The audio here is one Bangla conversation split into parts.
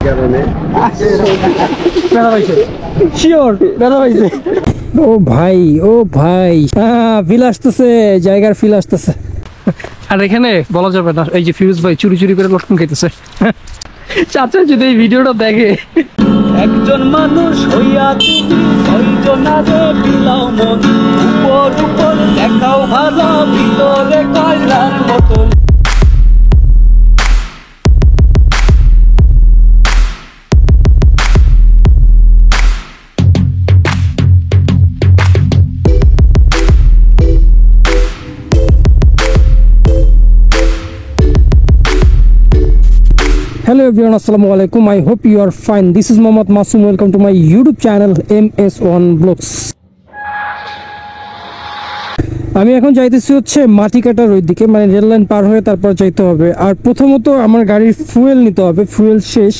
ও ভাই ফিল আসতেছে, জায়গার ফিল আসতেছে। আর এখানে বলা যাবে না, এই যে ফিরোজ ভাই চুরি চুরি করে লটকন খাইতেছে। চাচা যদি এই ভিডিওটা দেখে, একজন মানুষ হইয়া তুমি কয়জনারে বিলাও মন, উপর উপর দেখাও ভালো, ভিতরে কয়লার বোতল। Hello everyone, assalamu alaikum. I hope you are fine. This is Mohammad Masoom. Welcome to my YouTube channel MS1 Vlogs. আমি এখন যাইতেছি হচ্ছে মাটিকাটার ওই দিকে, মানে রেল লাইন পার হয়ে তারপর যাইতে হবে। আর প্রথমত আমার গাড়ির ফুয়েল নিতে হবে, ফুয়েল শেষ,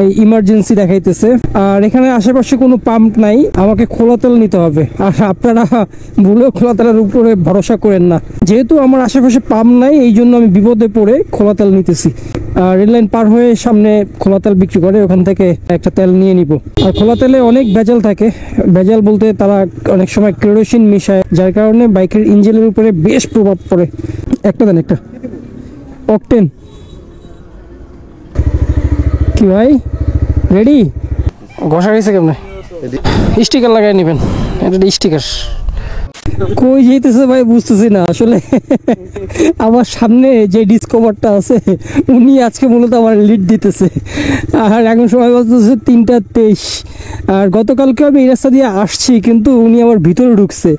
এই ইমার্জেন্সি দেখাইতেছে। আর এখানে আশেপাশে কোনো পাম্প নাই, আমাকে খোলা তেল নিতে হবে। আর আপনারা ভুলেও খোলা তেলের উপরে ভরসা করেন না, যেহেতু আমার আশেপাশে পাম্প নাই, এই জন্য আমি বিপদে পড়ে খোলা তেল নিতেছি। আর রেল লাইন পার হয়ে সামনে খোলা তেল বিক্রি করে, ওখান থেকে একটা তেল নিয়ে নিব। আর খোলা তেলে অনেক ভেজাল থাকে, ভেজাল বলতে তারা অনেক সময় কেরোসিন মিশায়, যার কারণে বাইকের ইঞ্জিনের উপরে বেশ প্রভাব পড়ে। একটা দেন, একটা অকটেন। কি ভাই, রেডি? ঘষা গেছে কেমনে? স্টিকার লাগাই নেবেন, এটা স্টিকার। কই যেতেছে ভাই বুঝতেছি না আসলে। আমার সামনে যে ডিসকভারটা আছে, উনি আজকে মূলত আমার লিড দিতেছে। আর এখন সময় বলতেছে 3:23। আর গতকালকে আমি এই রাস্তা দিয়ে আসছি, কিন্তু উনি আমার ভিতরে ঢুকছে।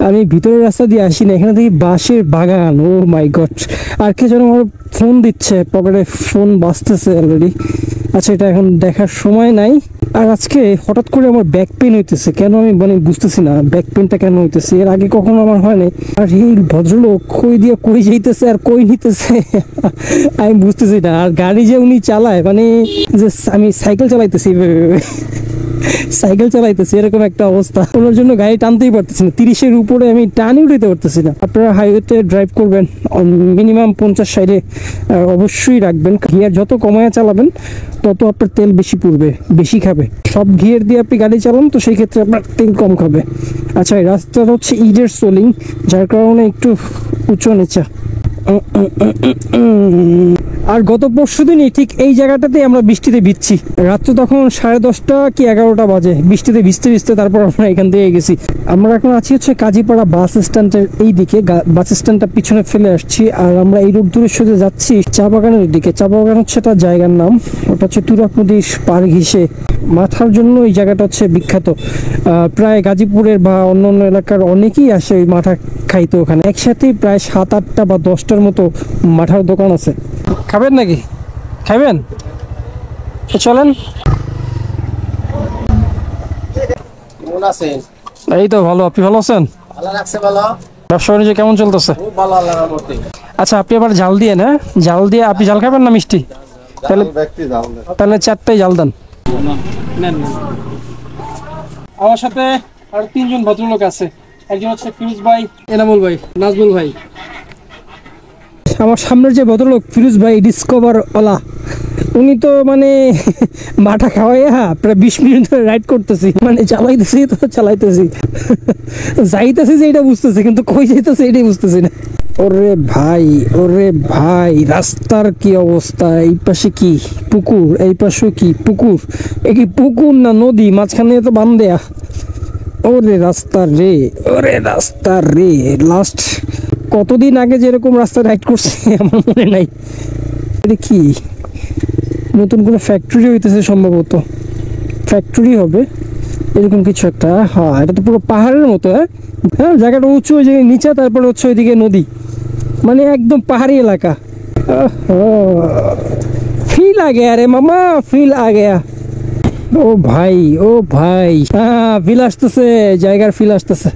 আমি ভিতরের রাস্তা দিয়ে আসি না, এখানে দেখি বাঁশের বাগান। ও মাই গড! আর কে যেন আমার ফোন দিচ্ছে, পকেটে ফোন বাজতেছে অলরেডি। আচ্ছা, এটা এখন দেখার সময় নাই। আর আজকে হঠাৎ করে আমার ব্যাক পেন হইতেছে, কেন আমি মানে বুঝতেছি না ব্যাক পেনটা কেন হইতেছে, এর আগে কখনো আমার হয় নাই। আর এই ভদ্রলোক কই দিয়ে কই যাইতেছে আর কই নিতেছে আমি বুঝতেছি না। আর গাড়ি যে উনি চালায়, মানে যে আমি সাইকেল চালাইতেছি, এরকম একটা অবস্থা। ওনার জন্য গাড়ি টানতেই পারতেছি না, 30-এর উপরে আমি টানি উঠাইতে পারতেছি না। আপনারা হাইওয়েতে ড্রাইভ করবেন মিনিমাম 50-60-এ অবশ্যই রাখবেন। গিয়ার যত কমায় চালাবেন তত আপনার তেল বেশি পুড়বে, বেশি খাবে। সব গিয়ার দিয়ে আপনি গাড়ি চালান তো সেই ক্ষেত্রে আপনার তেল কম খাবে। আচ্ছা, এই রাস্তাটা হচ্ছে ইটের সোলিং, যার কারণে একটু উঁচু নিচা। আর গত পরশুদিনই ঠিক এই জায়গাটাতে আমরা বৃষ্টিতে ভিজছি। রাত্রে তখন 10:30 কি 11টা বাজে, বৃষ্টিতে ভিজতে ভিজতে তারপর আমরা এখান থেকে গেছি। আমরা এখন আছি হচ্ছে কাজীপাড়া বাস স্ট্যান্ডের এই দিকে, বাস স্ট্যান্ডটা পিছনে ফেলে আসছি। আর আমরা এই রোড ধরে সোজা যাচ্ছি চা বাগানের দিকে। চা বাগান হচ্ছে একটা জায়গার নাম, ওটা হচ্ছে তুরাগ নদীর পার ঘেঁষে। মাথার জন্য এই জায়গাটা হচ্ছে বিখ্যাত। প্রায় গাজীপুরের বা অন্য অন্য এলাকার অনেকেই আসে ওই মাথা খাইতে। ওখানে একসাথেই প্রায় 7-8টা বা 10টার মতো মাথার দোকান আছে। খাবেন নাকি? খাবেন? চলেন। এই তো ভালো, আপনি ভালো আছেন? ব্যবসা বাণিজ্য কেমন চলতেছে? আচ্ছা, আপনি আবার জাল দিয়ে না, জাল দিয়ে আপনি জাল খাবেন না মিষ্টি? তাহলে 4টাই জাল দেন। আমার সাথে আর 3জন ভদ্রলোক আছে। একজন হচ্ছে ফিরোজ ভাই, এনামুল ভাই, নাজমুল ভাই। আমার সামনের যে ভদ্রলোক ফিরোজ ভাই ডিসকভার ওলা, উনি তো মানে মাথা খাওয়াইয়া প্রায় 20 মিনিট ধরে রাইড করতেছি, মানে চালাইতেছি যাইতেছি যে এটা বুঝতেছি, কিন্তু কই যাইতেছে এটাই বুঝতেছি না। ওরে ভাই রাস্তার কি অবস্থা! এই পাশে কি পুকুর, এই পাশে কি পুকুর, এ কি পুকুর না নদী? মাঝখানে তো বান দেয়া। ওরে রাস্তা রে, লাস্ট কতদিন আগে যেরকম রাস্তা রাইড করছে আমার মনে নাই। কি নতুন কোনো ফ্যাক্টরি হইতেছে, সম্ভবত ফ্যাক্টরি হবে এরকম কিছু একটা। হ্যাঁ, এটা তো পুরো পাহাড়ের মতো। হ্যাঁ, জায়গাটা উঁচু, ওই জায়গায় নিচে, তারপরে হচ্ছে ওইদিকে নদী, মানে একদম পাহাড়ি এলাকা। ফিল আ গয়া রে মামা, ফিল আ গয়া। ও ভাই ফিল আসতেছে, জায়গার ফিল আসতেছে।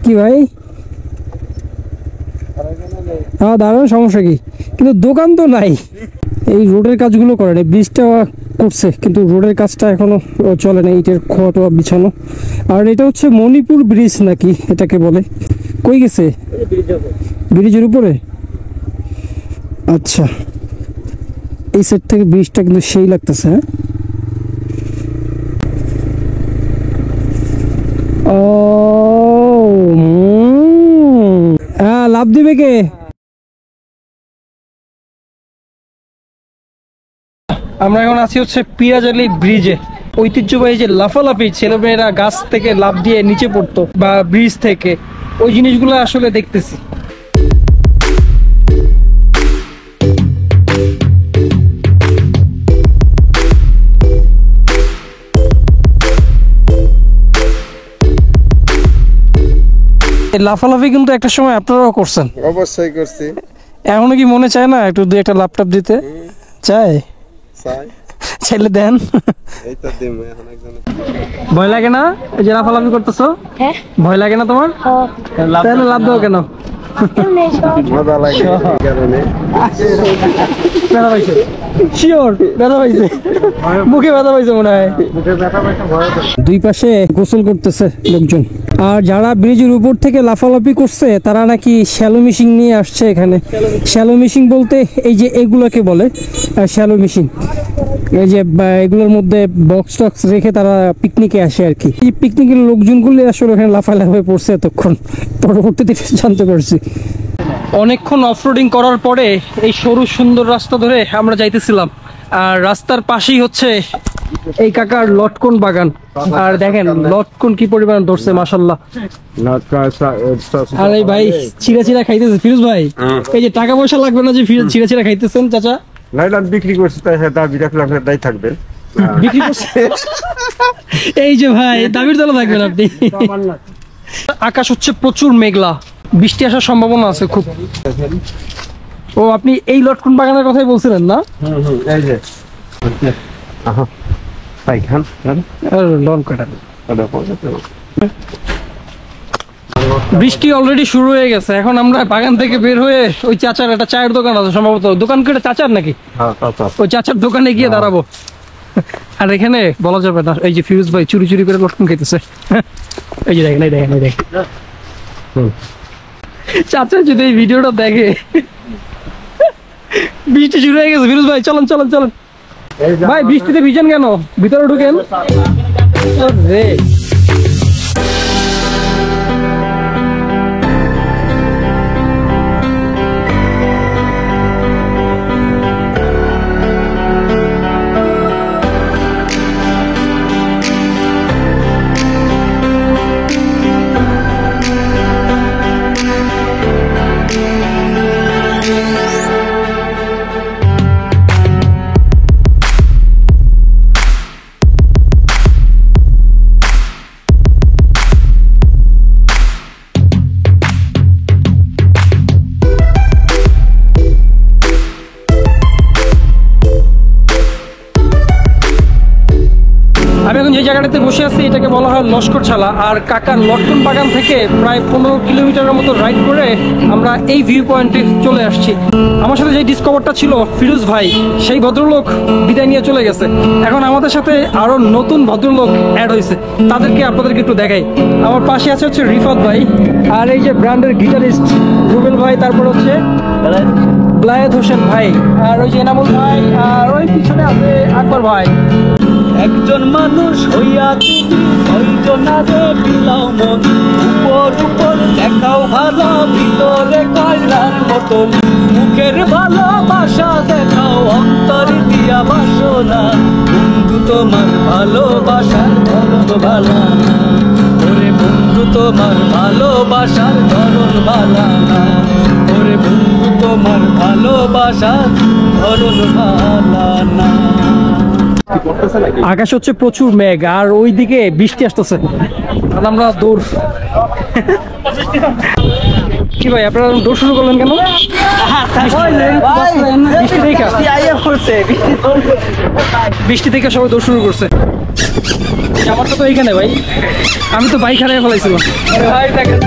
কি ভাই? হ্যাঁ, দাঁড়ান, সমস্যা কি? কিন্তু দোকান তো নাই। এই রোডের কাজগুলো করে না, ব্রিজটা করছে কিন্তু রোডের কাজটা এখনো চলে না, ইটের খোয়া বিছানো। আর এটা হচ্ছে মণিপুর ব্রিজ নাকি এটাকে বলে। কই গেছে? ব্রিজের উপরে। আচ্ছা, এই সাইড থেকে ব্রিজটা কিন্তু সেই লাগতেছে। হ্যাঁ, লাভ দিবে কে? আমরা এখন আছি হচ্ছে পিরাজালি ব্রিজে। ঐতিহ্যবাহী যে লাফালাফি, ছেলেমেয়েরা গাছ থেকে লাফ দিয়ে নিচে পড়তো বা ব্রিজ থেকে, ওই জিনিসগুলো আসলে দেখতেছি। লাফালাফি কিন্তু একটা সময় আপনারাও করছেন। অবশ্যই করছি। এখনো কি মনে চায় না একটু দুই একটা ল্যাপটপ দিতে? চায়? চাইলে দেন। এইটা দিম এখন একজন। ভয় লাগে না এই যে লাফালাফি করতেছো? হ্যাঁ। ভয় লাগে না তোমার? তাহলে লাভ দাও কেন? মজা লাগে এই কারণে। ব্যথা পাইছে? শিওর ব্যথা পাইছে? মুখে ব্যথা পাইছে মনে হয়। দুই পাশে গোসল করতেছে লোকজন। আর যারা ব্রিজের উপর থেকে লাফালাফি করছে তারা নাকি শ্যালো মেশিন নিয়ে আসছে এখানে। শ্যালো মেশিন বলতে এই যে এগুলোকে বলে শ্যালো মেশিন। এই যে এগুলোর মধ্যে বক্স টক্স রেখে তারা পিকনিকে আসে আর কি। এই পিকনিকের লোকজনগুলো আসলে এখানে লাফালাফি পড়ছে এতক্ষণ, পরবর্তীতে জানতে পারছি। অনেকক্ষণ অফরোডিং করার পরে এই সরু সুন্দর রাস্তা ধরে আমরা যাইতেছিলাম। আর রাস্তার পাশেই হচ্ছে এই কাকার লটকন বাগান। আর দেখেন লটকন কি পরিমাণ ধরছে, মাশাল্লাহ। আর এই ভাই চিরা চিরা খাইতেছে। ফিরোজ ভাই, এই যে টাকা পয়সা লাগবে না যে চিরা চিরা খাইতেছেন চাচা? নাইলাম বিক্রি করছি, তাই দাবি রাখলাম, দায়ী থাকবেন। বিক্রি করছে? এই যে ভাই দাবির তলা থাকবেন আপনি। আকাশ হচ্ছে প্রচুর মেঘলা, বৃষ্টি আসার সম্ভাবনা আছে খুব। ও, আপনি এই লটকন বাগানের কথাই বলছিলেন না? এই যে পাইখান লন কাটা। বৃষ্টি অলরেডি শুরু হয়ে গেছে। এখন আমরা বাগান থেকে বের হয়ে ওই চাচার একটা চায়ের দোকান আছে, সম্ভবত দোকান করে চাচার নাকি, ওই চাচার দোকানে গিয়ে দাঁড়াবো। আর এখানে বলা যাবে না, এই যে ফিরোজ ভাই চুরি চুরি করে লটকন খাইতেছে। এই যে দেখেন, এই দেখেন, এই দেখেন। চাচা যদি এই ভিডিওটা দেখে। বৃষ্টি শুরু হয়ে গেছে। ফিরোজ ভাই চলেন চলেন চলেন ভাই, বৃষ্টিতে ভিজেন কেন? ভিতরে ঢুকেন রে। আমি এখন যে জায়গাটাতে বসে আছি এটাকে বলা হয় লস্করছালা। আর কাকার লটকন বাগান থেকে প্রায় 15 কিলোমিটারের মতো রাইড করে আমরা এই ভিউ পয়েন্টে চলে আসছি। আমার সাথে যে ডিসকভারটা ছিল ফিরোজ ভাই, সেই ভদ্রলোক বিদায় নিয়ে চলে গেছে। এখন আমাদের সাথে আরো নতুন ভদ্রলোক অ্যাড হয়েছে, তাদেরকে আপনাদেরকে একটু দেখাই। আমার পাশে আছে হচ্ছে রিফাত ভাই, আর এই যে ব্র্যান্ডের গিটারিস্ট রুবেল ভাই, তারপর হচ্ছে ব্লায়েদ হোসেন ভাই, আর ওই যে এনামুল ভাই, আর ওই পিছনে আছে আকবর ভাই। একজন মানুষ হইয়া তুমি ছয়জনারে বিলাও মন, উপর উপর দেখাও ভালো, ভিতরে কয়লার মতন। মুখের ভালোবাসা দেখাও, অন্তর দিয়া বাসনা। বন্ধু তোমার ভালোবাসার ধরন ভালা না, ওরে বন্ধু তোমার ভালোবাসার ধরন ভালা না, ওরে বন্ধু তোমার ভালোবাসার ধরন ভালা না। আকাশ হচ্ছে প্রচুর মেঘ আর ওইদিকে বৃষ্টি আসতেছে। আমরা দৌড়। কি ভাই আপনারা দৌড় শুরু করলেন কেন? বৃষ্টি থেকে সবাই দৌড় শুরু করছে। আমার তো এইখানে ভাই, আমি তো বাইক হারিয়ে ফেলাইছিলাম। ভাই দেখেন